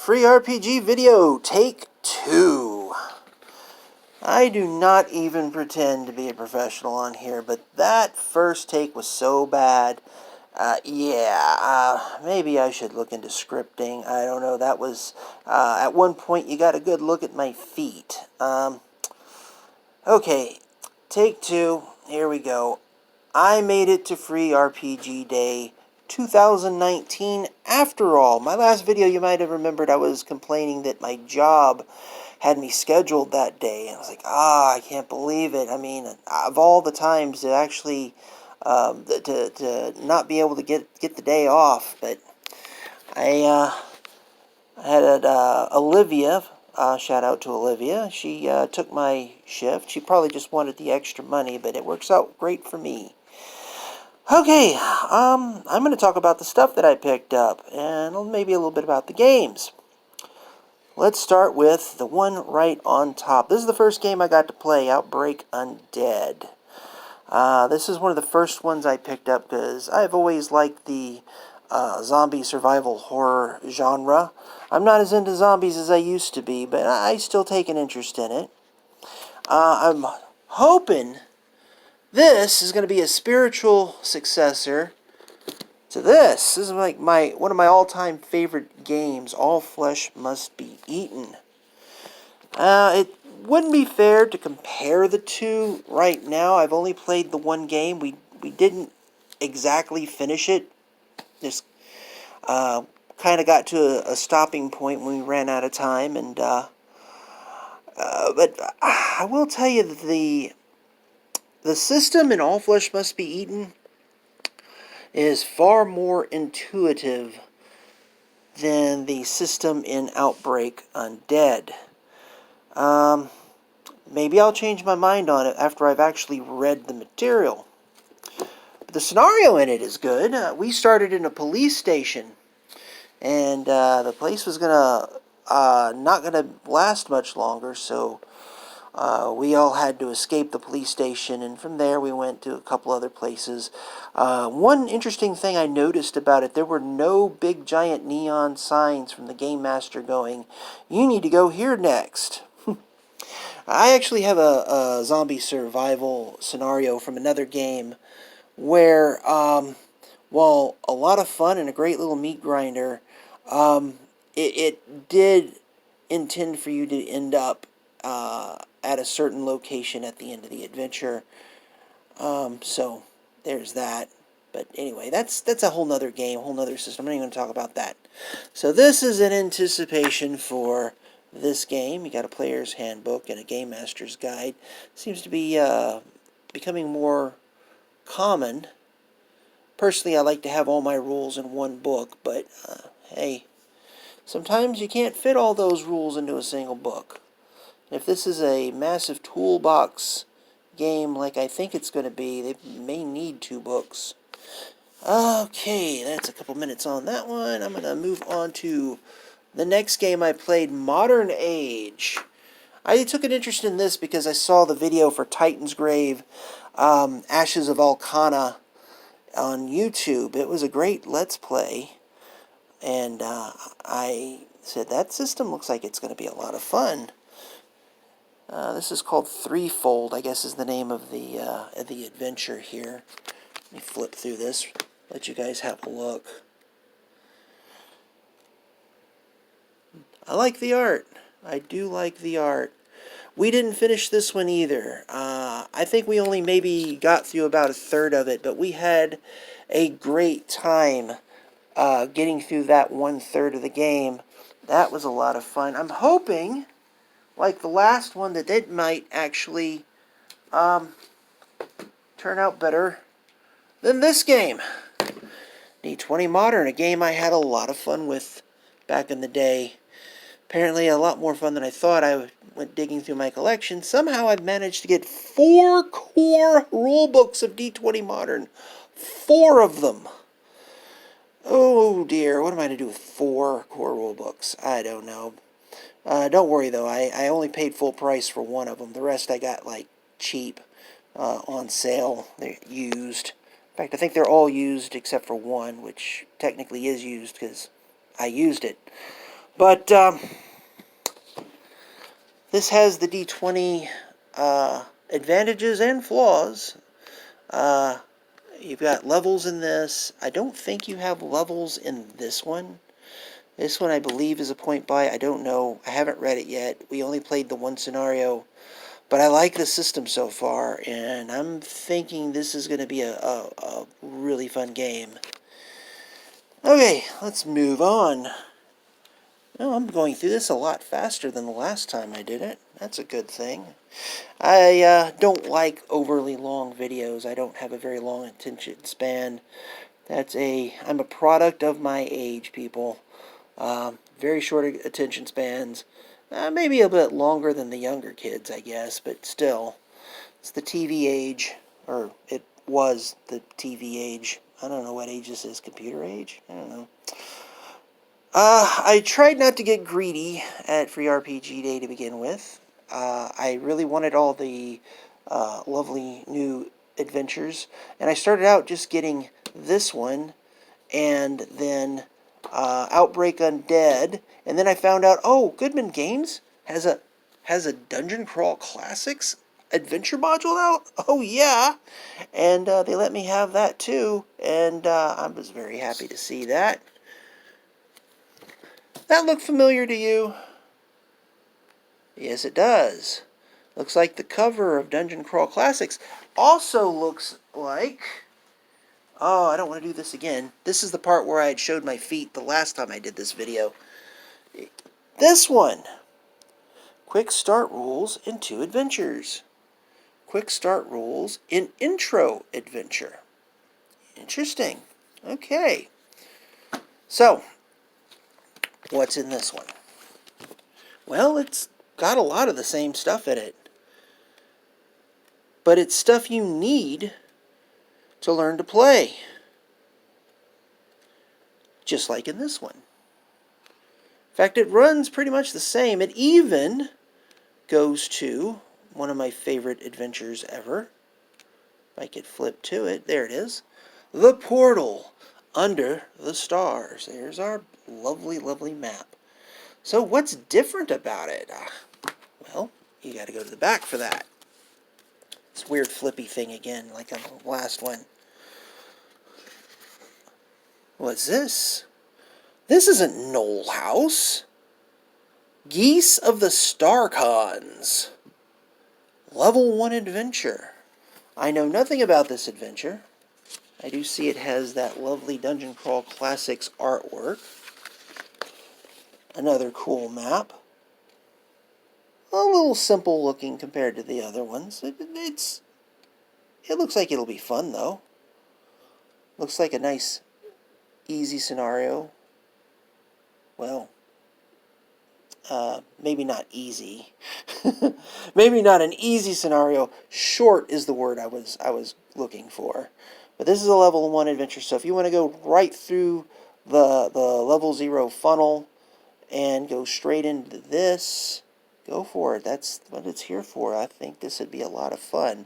Free RPG video, take 2. I do not even pretend to be a professional on here, but that first take was so bad. Maybe I should look into scripting. I don't know. That was, at one point you got a good look at my feet. Okay, take 2. Here we go. I made it to Free RPG Day 2019 after all. My last video, you might have remembered, I was complaining that my job had me scheduled that day. And I was like, I can't believe it. I mean, of all the times to actually, to not be able to get the day off. But I had Olivia, shout out to Olivia. She took my shift. She probably just wanted the extra money, but it works out great for me. Okay, I'm going to talk about the stuff that I picked up, and maybe a little bit about the games. Let's start with the one right on top. This is the first game I got to play, Outbreak Undead. This is one of the first ones I picked up because I've always liked the zombie survival horror genre. I'm not as into zombies as I used to be, but I still take an interest in it. I'm hoping this is going to be a spiritual successor to this. This is like one of my all-time favorite games, All Flesh Must Be Eaten. It wouldn't be fair to compare the two right now. I've only played the one game. We didn't exactly finish it. Just kind of got to a stopping point when we ran out of time. But I will tell you that the system in All Flesh Must Be Eaten is far more intuitive than the system in Outbreak Undead. Maybe I'll change my mind on it after I've actually read the material. But the scenario in it is good. We started in a police station, and the place was not gonna last much longer, so we all had to escape the police station, and from there we went to a couple other places. One interesting thing I noticed about it, there were no big giant neon signs from the Game Master going, "You need to go here next." I actually have a zombie survival scenario from another game where, while a lot of fun and a great little meat grinder, it did intend for you to end up at a certain location at the end of the adventure. So there's that. But anyway, that's a whole nother game, whole nother system. I'm not even going to talk about that. So this is in anticipation for this game. You got a player's handbook and a game master's guide. Seems to be becoming more common. Personally, I like to have all my rules in one book, but hey, sometimes you can't fit all those rules into a single book. If this is a massive toolbox game like I think it's going to be, they may need 2 books. Okay, that's a couple minutes on that one. I'm going to move on to the next game I played, Modern Age. I took an interest in this because I saw the video for Titan's Grave, Ashes of Alcana on YouTube. It was a great Let's Play, and I said, that system looks like it's going to be a lot of fun. This is called Threefold, I guess is the name of the adventure here. Let me flip through this, let you guys have a look. I like the art. I do like the art. We didn't finish this one either. I think we only maybe got through about a third of it, but we had a great time getting through that 1/3 of the game. That was a lot of fun. I'm hoping, like the last one, that it might actually turn out better than this game. D20 Modern, a game I had a lot of fun with back in the day. Apparently a lot more fun than I thought. I went digging through my collection. Somehow I've managed to get 4 core rulebooks of D20 Modern. 4 of them. Oh dear, what am I to do with 4 core rulebooks? I don't know. Don't worry though, I only paid full price for 1 of them. The rest I got like cheap, on sale. They're used. In fact, I think they're all used except for 1, which technically is used because I used it. But this has the D20 advantages and flaws. You've got levels in this. I don't think you have levels in this one. This one, I believe, is a point buy. I don't know. I haven't read it yet. We only played the one scenario. But I like the system so far, and I'm thinking this is going to be a really fun game. Okay, let's move on. Oh, I'm going through this a lot faster than the last time I did it. That's a good thing. I don't like overly long videos. I don't have a very long attention span. I'm a product of my age, people. Very short attention spans. Maybe a bit longer than the younger kids, I guess, but still. It's the TV age, or it was the TV age. I don't know what age this is. Computer age? I don't know. I tried not to get greedy at Free RPG Day to begin with. I really wanted all the lovely new adventures, and I started out just getting this one, and then Outbreak Undead, and then I found out, oh, Goodman Games has a Dungeon Crawl Classics adventure module out. Oh yeah, and they let me have that too, and I was very happy to see that. That look familiar to you? Yes, it does. Looks like the cover of Dungeon Crawl Classics. Also looks like... Oh, I don't want to do this again. This is the part where I had showed my feet the last time I did this video. This one! Quick Start Rules in 2 Adventures. Quick Start Rules in Intro Adventure. Interesting. Okay. So, what's in this one? Well, it's got a lot of the same stuff in it. But it's stuff you need to learn to play. Just like in this one. In fact, it runs pretty much the same. It even goes to one of my favorite adventures ever. If I could flip to it. There it is. The Portal Under the Stars. There's our lovely, lovely map. So what's different about it? Well, you got to go to the back for that. This weird flippy thing again, like on the last one. What's this? This isn't Knoll House. Geese of the Starcons. Level 1 adventure. I know nothing about this adventure. I do see it has that lovely Dungeon Crawl Classics artwork. Another cool map. A little simple looking compared to the other ones. It looks like it'll be fun though. Looks like a nice, easy scenario. Well, maybe not easy. Maybe not an easy scenario. Short is the word I was looking for. But this is a level 1 adventure, so if you want to go right through the level 0 funnel and go straight into this, go for it. That's what it's here for. I think this would be a lot of fun.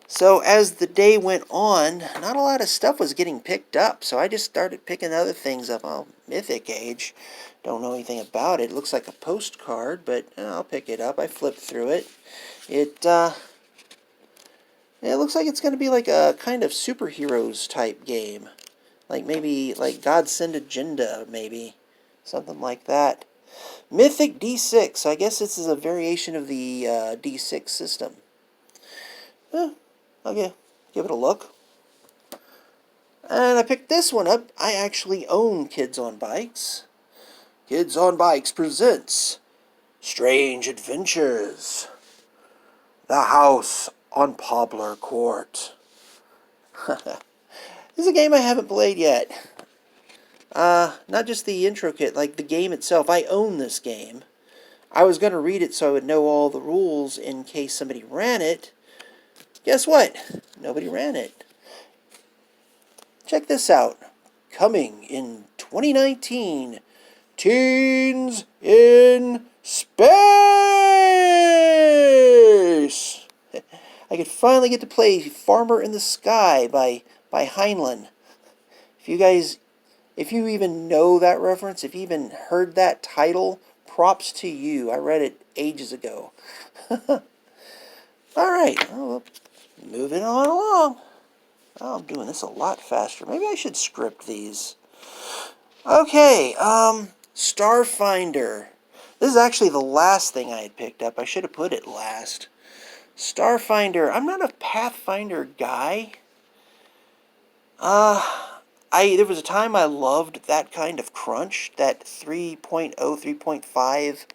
So as the day went on, not a lot of stuff was getting picked up, so I just started picking other things up. Oh, Mythic Age. Don't know anything about it. It looks like a postcard, but I'll pick it up. I flipped through it. It looks like it's going to be like a kind of superheroes type game. Like maybe like God Send Agenda, maybe. Something like that. Mythic D6. I guess this is a variation of the D6 system. Okay, give it a look. And I picked this one up. I actually own Kids on Bikes. Kids on Bikes presents Strange Adventures. The House on Poplar Court. This is a game I haven't played yet. Not just the intro kit, like the game itself. I own this game. I was going to read it so I would know all the rules in case somebody ran it. Guess what? Nobody ran it. Check this out. Coming in 2019, Teens in Space! I could finally get to play Farmer in the Sky by Heinlein. If If you even know that reference, if you even heard that title, props to you. I read it ages ago. Alright, well, moving on along. Oh, I'm doing this a lot faster. Maybe I should script these. Okay, Starfinder. This is actually the last thing I had picked up. I should have put it last. Starfinder. I'm not a Pathfinder guy. There was a time I loved that kind of crunch, that 3.0, 3.5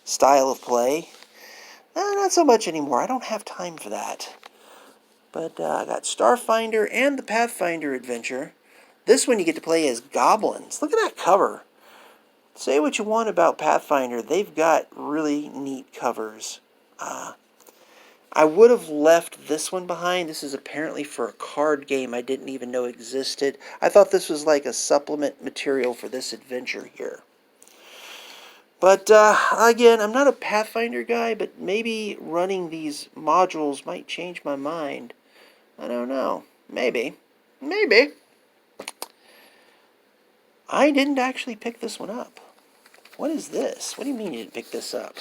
style of play. Not so much anymore. I don't have time for that. But I got Starfinder and the Pathfinder adventure. This one you get to play as goblins. Look at that cover. Say what you want about Pathfinder. They've got really neat covers. I would have left this one behind. This is apparently for a card game I didn't even know existed. I thought this was like a supplement material for this adventure here. But, again, I'm not a Pathfinder guy, but maybe running these modules might change my mind. I don't know. Maybe. Maybe. I didn't actually pick this one up. What is this? What do you mean you didn't pick this up?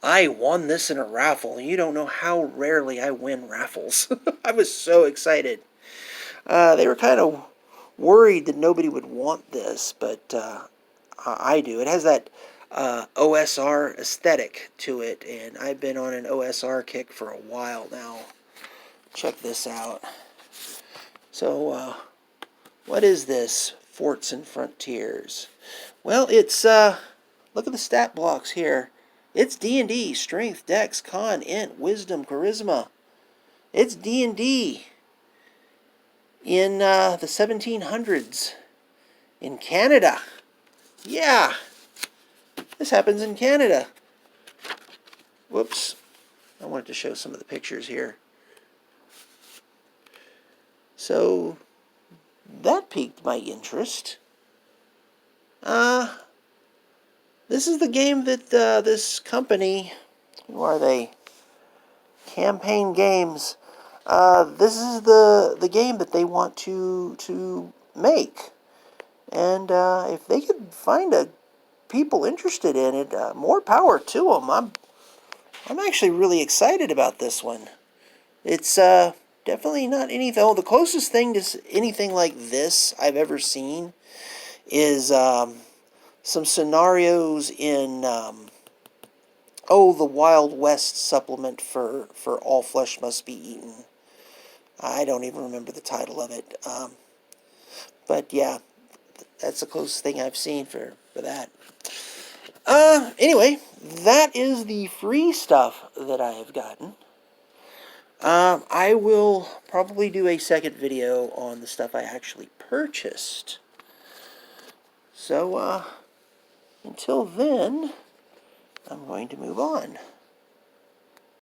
I won this in a raffle. You don't know how rarely I win raffles. I was so excited. They were kind of worried that nobody would want this, but I do. It has that OSR aesthetic to it, and I've been on an OSR kick for a while now. Check this out. So, what is this? Forts and Frontiers. Well, it's, look at the stat blocks here. It's D&D, Strength, Dex, Con, Int, Wisdom, Charisma. It's D&D in the 1700s in Canada. Yeah, this happens in Canada. Whoops. I wanted to show some of the pictures here. So, that piqued my interest. This is the game that this company, who are they? Campaign Games. This is the game that they want to make, and if they could find people interested in it, more power to them. I'm actually really excited about this one. It's definitely not anything. Oh, the closest thing to anything like this I've ever seen is some scenarios in the Wild West supplement for All Flesh Must Be Eaten. I don't even remember the title of it. But yeah, that's the closest thing I've seen for that. Anyway, that is the free stuff that I have gotten. I will probably do a second video on the stuff I actually purchased. So, until then, I'm going to move on.